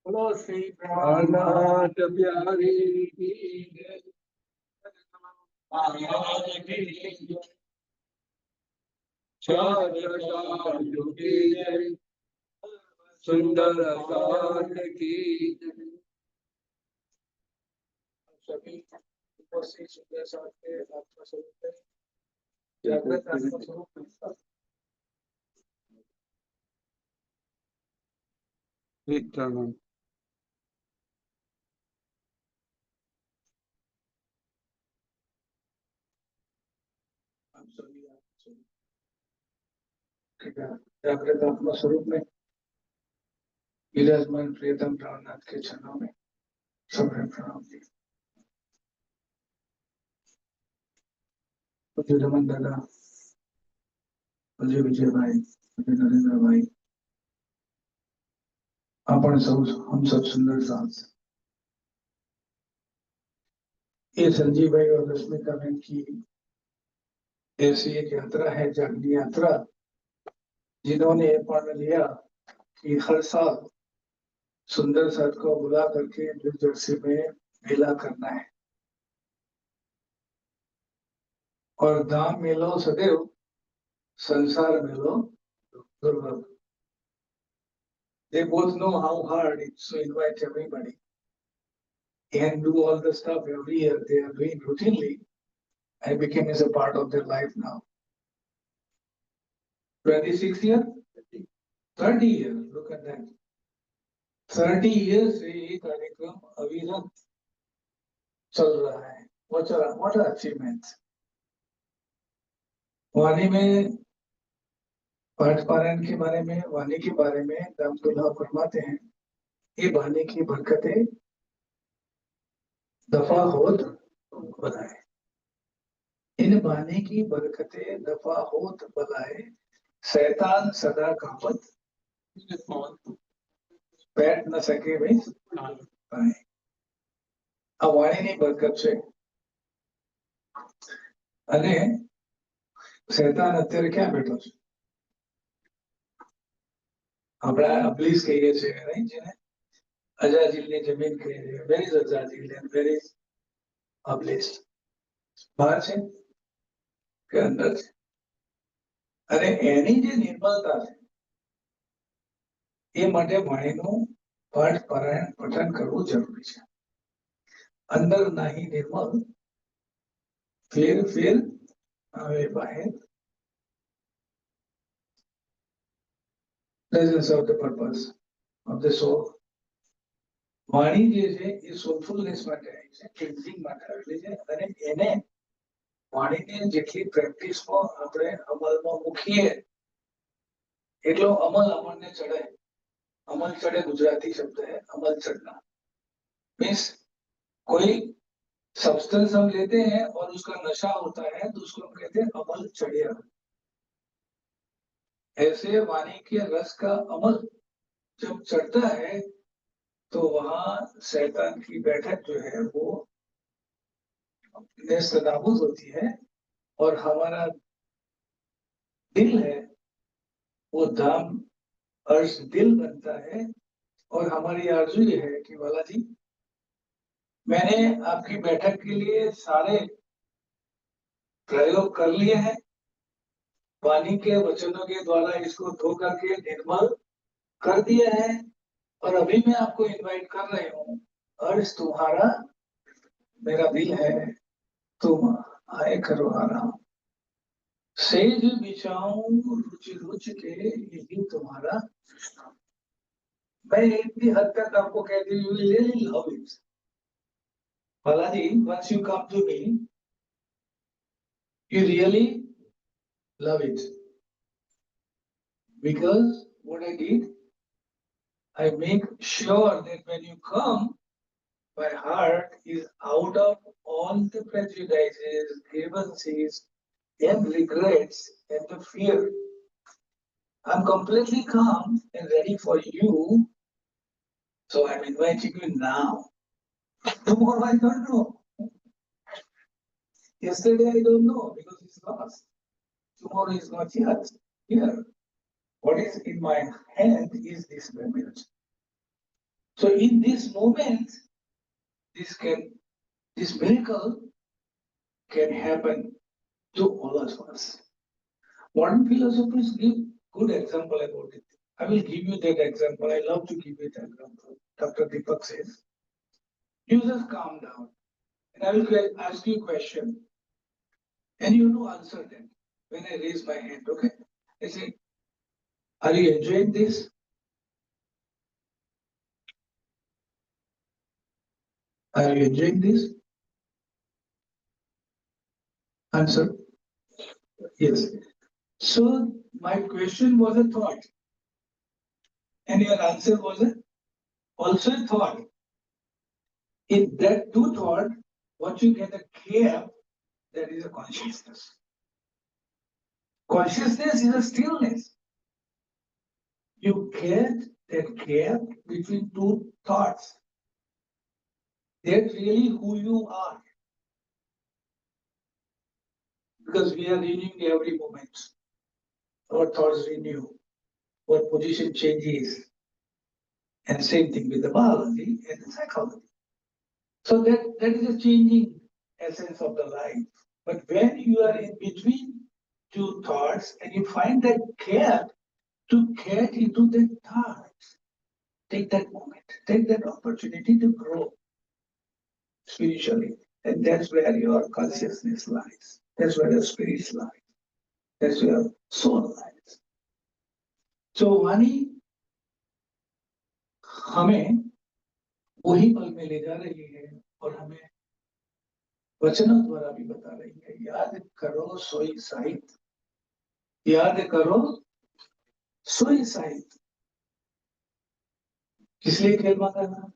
बोलो श्री प्राणनाथ प्यारी की जय। चाचाचार्यों की जय। सुंदर साथ की जय। सभी उपस्थित सुंदर साथ के आत्मस्वरूप में जागृत आत्मस्वरूप में वितरण आप सभी जागृत आत्मा स्वरूप में विराजमान प्रियतम प्राणनाथ के चरणों में सबने प्रणाम जी। मुझे रमन दादा, मुझे विजय भाई, मुझे नरेंद्र भाई, अपन सब हम सब सुंदर साथ। ये संजीव भाई और रश्मिका बहन की ऐसी एक यात्रा है, जागनी यात्रा, जिन्होंने ये पढ़ लिया कि हर साल सुंदर साथ को बुला करके न्यू जर्सी में मेला करना है। और धाम मेलो सदैव, संसार मेलो दुर्लभ। They both know how hard it's to invite everybody and do all the stuff every year they are doing routinely and became as a part of their life now. 26 years, 30 years, look at that. 30 years से ये कार्यक्रम अविरत चल रहा है। What an achievement. वाणी में पाठ पारायण के बारे में, वाणी के बारे में दाम दुल्हा फरमाते हैं, ये वाणी की बरकतें दफा होत बनाए। इन वाणी की बरकतें दफा होत बनाए, शैतान सदा कापत बैठ न सके भाई पाए। આ વાણીની બરકત છે અને શૈતાન અત્યારે ક્યાં બેઠો છે? આપણે અબ્લીસ કહીએ છીએ નહીં, જેને અજાજીલની જમીન કહીએ છીએ. Where is Azazil and where is Iblis? બહાર છે કે અંદર છે? અને એની જે નિર્મળતા છે એ માટે વાણીનું પાઠ પારાયણ પઠન કરવું જરૂરી છે. અંદર નહીં નિર્મળ, ફેર ફેર આવે બાહેર. Presence of the purpose of the soul. વાણી જે છે એ સોલફુલનેસ માટે આવી છે, ક્લિન્ઝિંગ માટે આવેલી છે. અને એને વાણીને જેટલી પ્રેક્ટિસમાં આપણે અમલમાં મૂકીએ એટલો અમલ આપણને ચડે. अमल चढ़े गुजराती शब्द है, अमल चढ़ना। मीन्स कोई सब्सटेंस हम लेते हैं और उसका नशा होता है तो उसको हम कहते हैं अमल चढ़िया। ऐसे वाणी के रस का अमल जब चढ़ता है तो वहां शैतान की बैठक जो है वो नेस्त नाबूद होती है और हमारा दिल है वो धाम अर्श दिल बनता है। और हमारी आरज़ू ये है कि बालाजी, मैंने आपकी बैठक के लिए सारे प्रयोग कर लिए हैं, वाणी के वचनों के द्वारा इसको धो करके निर्मल कर दिया है, और अभी मैं आपको इनवाइट कर रही हूँ। अर्श तुम्हारा मेरा दिल है, तुम आए करो आराम। सेज बिछाऊं रुचि रुचि के यही तुम्हारा। मैं इतनी हद तक आपको कहती हूँ, really love it Balaji. once you come to me, you really love it, because what I did, I make sure that when you come, my heart is out of all the prejudices, grievances, and regrets and the fear. I'm completely calm and ready for you. So I'm inviting you now. Tomorrow I don't know. Yesterday I don't know because it's lost. Tomorrow is not yet here. What is in my hand is this moment. So in this moment, this miracle can happen to all of us. Modern philosophers give good example about it. I will give you that example. I love to give you that example. Dr. Deepak says, you just calm down. And I will ask you a question. And you have to answer them when I raise my hand, okay? I say, are you enjoying this? Are you enjoying this? Answer, yes. So my question was a thought. And your answer was also a thought. In that two thought, what you get a gap, that is a consciousness. Consciousness is a stillness. You get that gap between two thoughts. That's really who you are. Because we are renewing every moment. Our thoughts renew. Our position changes. And same thing with the biology and the psychology. So that is a changing essence of the life. But when you are in between two thoughts and you find that gap to get into the thoughts, take that moment, take that opportunity to grow spiritually. And that's where your consciousness lies. That's where your spirit lies. That's where your soul lies. So वाणी हमें वही पल में ले जा रही है और हमें वचनों द्वारा भी बता रही है, याद करो सोई साहित, याद करो सोई साहित. किस लिए खेल मांगा था?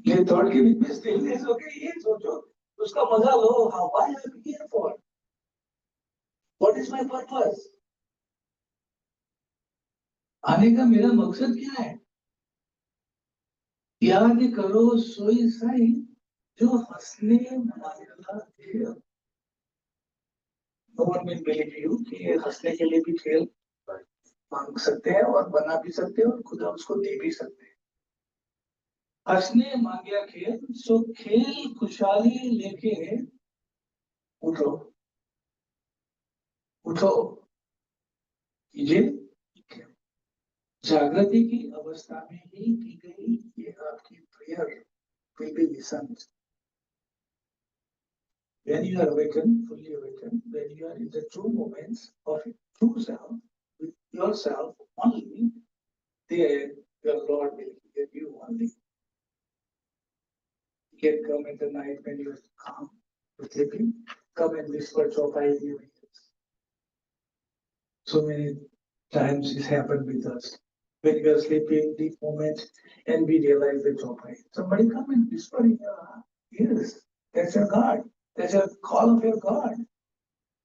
ये थॉट के बीच में स्टिलनेस हो गई, ये सोचो, उसका मजा लो. How why I am here for? What is my purpose? आने का मेरा मकसद क्या है? याद करो सोई साई जो हंसने मांगा खेल. No one will believe you कि हंसने के लिए भी खेल मांग सकते हैं और बना भी सकते हैं और खुदा उसको दे भी सकते हैं. हंसने मांगिया खेल सो खेल खुशहाली लेके उठो उठो कीजिए. जागृति की अवस्था में ही की गई ये आपकी prayer will be listened. When you are awakened, fully awakened, when you are in the true moments of true self, with yourself only, there your Lord will hear you only. He can come in the night when you are calm, sleeping, come and whisper Chopai in your ears. So many times it happened with us. When we are sleeping, deep moments, and we realize the Chopai. Somebody come and whisper in your ears. That's your God. That's a call of your God.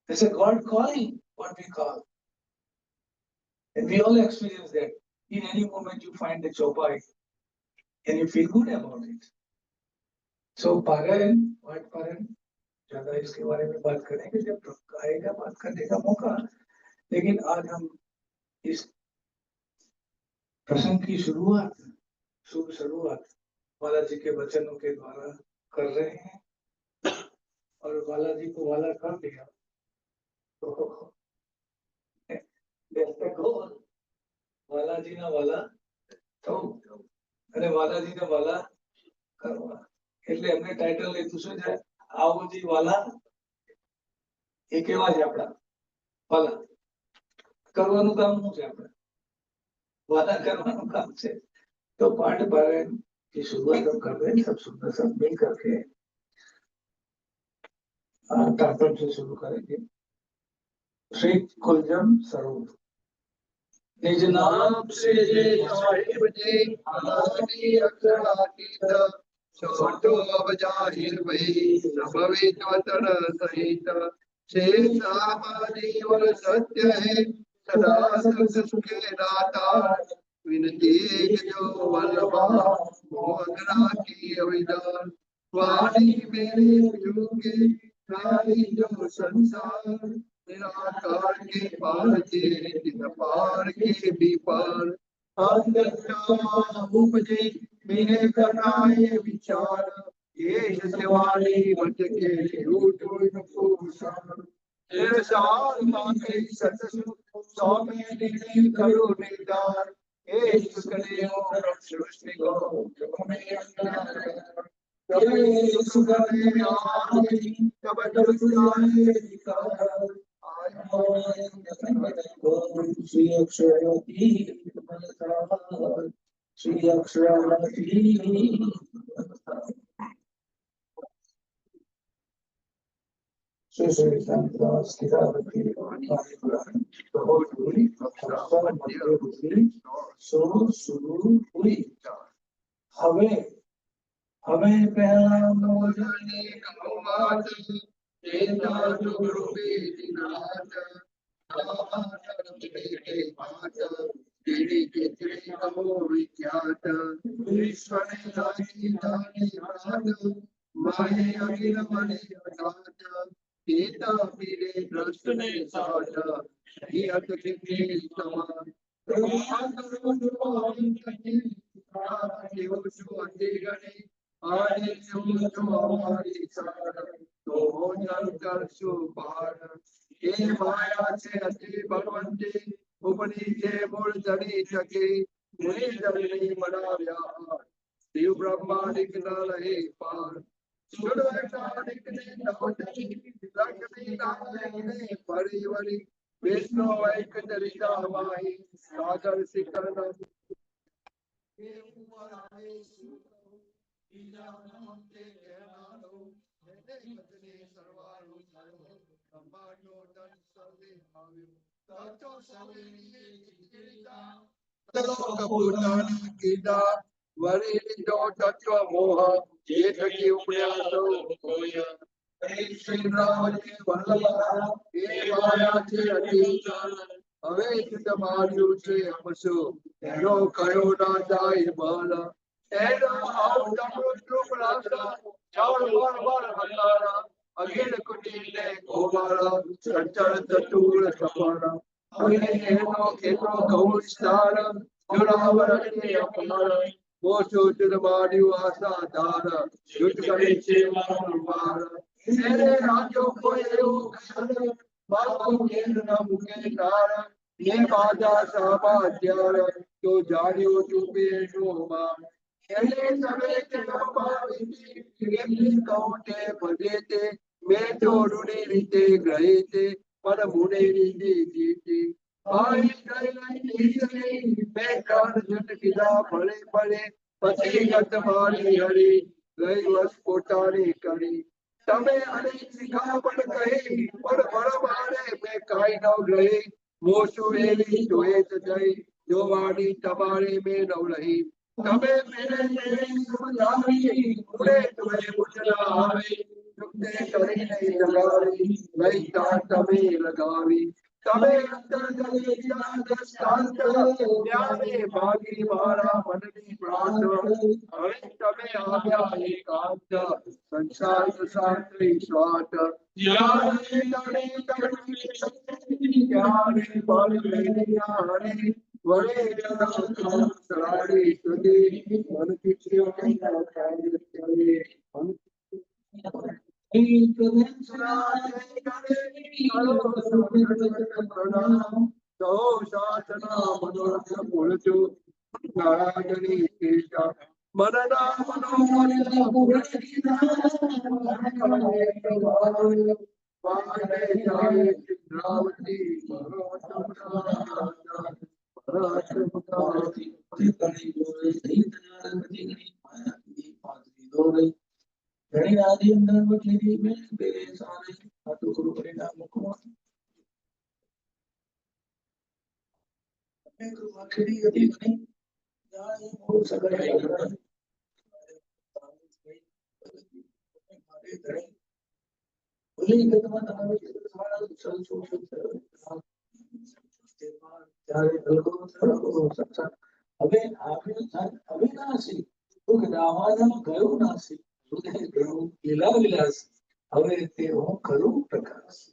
That's a God calling, what we call. And we all experience that. In any moment you find the Chopai and you feel good about it. So Paran, what Paran? ज्यादा इसके बारे में बात करेंगे जब आएगा बात करने का मौका. लेकिन आज हम इस प्रसंग की शुरुआत, शुभ शुरुआत बालाजी के वचनों के द्वारा कर रहे हैं. और बालाजी को वाला कर दिया तो बालाजी ना वाला तो अरे बालाजी ने वाला કરવા. એટલે એમને ટાઇટલ લીધું શું છે? આવજી વાલા. એ કેવા છે આપડા વાલા? કરવાનું કામ શું છે? આપણે वादा करવાનું કામ છે. तो पाठ पारायण की शुरुआत हम कर रहे हैं. सब सुंदर सब मिल करके तात्पर्य से शुरू करेंगे. श्री कुलजम स्वरूप निज नाम से साहिब जी अनादि अक्षरातीत छोटो अवजाहिर भई संभवित वचन सहित शेष जीवन सत्य है सदा सत सुखे दाता विनती जो वल्लभा मोहना की अविदान वाणी मेरे युगे नारी जो संसार निराकार के पार के दिन पार के भी पार અંધશ્રદ્ધા ઉપજે મેને કરનાએ વિચાર એ સત્યવાણી ભટકે ઉઠું પૂષણ એ સાર માટે સતસુ સ્વામે નિર્ણય કરો નિર્ધાર એ સુકલેઓ સૃષ્ટિ ગો જોમે અંધાર તબે સુગમે આની તબ દુર્ગાને વિકાર શ્રી અક્ષરતી શ્રી અક્ષરતી શ્રી સંતદાસ કિતાબતી બહોત મધ્ય સો શુરુ હુઈ હવે હવે પહેલા મોજને કમાત ચેતા રૂપે દિનાત આત તેરી ચિત્રે કમો વિખ્યાત વિશ્વને લાગી ધાની પ્રાત માહે અખિલ મને અજાત ચેતા પીરે દ્રષ્ટને સાટ હિયત કિતની સમાન પ્રમાણ કરો સુભાવિ કહી દેવ છું અંધેગણે આને શું અમારી સાર તો જલ કરશું પાર એ માયા છે અતિ બળવંતી ઉપની છે મૂળ જડી શકે મુનિ જળની બનાવ્યા શિવ બ્રહ્માદિક ન રહે પાર સુરકાદિક ને નવતી લક્ષ્મી નારાયણે ફરી વળી વિષ્ણુ એક તરીકા વાહી સાગર શિખર ન હવે તમારું છે અમશું એનો કયો ના જાય બળ એનો આવ તમારો ચૂપ રાસ્તા ચાવડ વાર વાર હલારા અગિલ કુટીને ગોવાળા ચંચળ ચતુર સફળ હવે એનો કેટલો ગૌ વિસ્તાર જોરાવરણને અપાર મોસો ચુરમાડ્યું આશા ધાર યુદ્ધ કરે છે મારો માર એને રાજો કોઈ એવું કરે બાબુ કેર ના મુકે તાર એ બાજા સામા ત્યાર તો જાડ્યો ચૂપે નો માર એને સવે કે નપાવી કેટલી કૌટે ભજે તે મેં તો રૂડી રીતે ગ્રહે તે પણ મુને રીતે જીતે ભાઈ કઈ મેં કાન જટ કીધા ભલે ભલે પછી ગત મારી હરી ગઈ વર્ષ પોતાની કરી તમે અનેક શિખામણ કહી પણ બળવાને મેં કાંઈ ન રહી મોસું એવી જોએ જ જઈ જોવાની તમારે મેં ન રહી તમે મેને સમજાવી ઉડે તુએ ઉજળા આવી ચૂકતે કરીને લગાવી લઈ તા તમે લગાવી તમે અંતર કરી દસ્તાંત ત્યારે ભાગી મારા મનની પ્રાંત હવે તમે આવ્યા એકાંત સંસાર શાંતિ સ્વાત ત્યારે તણે ત્યારે બળ મેળ્યા વરે સરાડી સુધી મન પીછ્યો કૈયા થાય ત્યારે પ્રણામ તો શાસના મનોરથ બોલજો નારાયણી કેશા મનના મનોમય વાને જાય ચિત્રાવતી ઘણી આદિ અંદર બદલી મેં તેરે સારે આટલું ગુરુ પરિણામ મૂકવા આખરી હતી ઘણી જાણે બહુ સગાઈ ભલે ગતમાં તમારે તમારા ચલશો ત્યારે સત્સંગ હવે હવે નાસી તો રામાયણ ગયું નાસી ગયું લીલા વિલાસ હવે તે હું કરું પ્રકાશ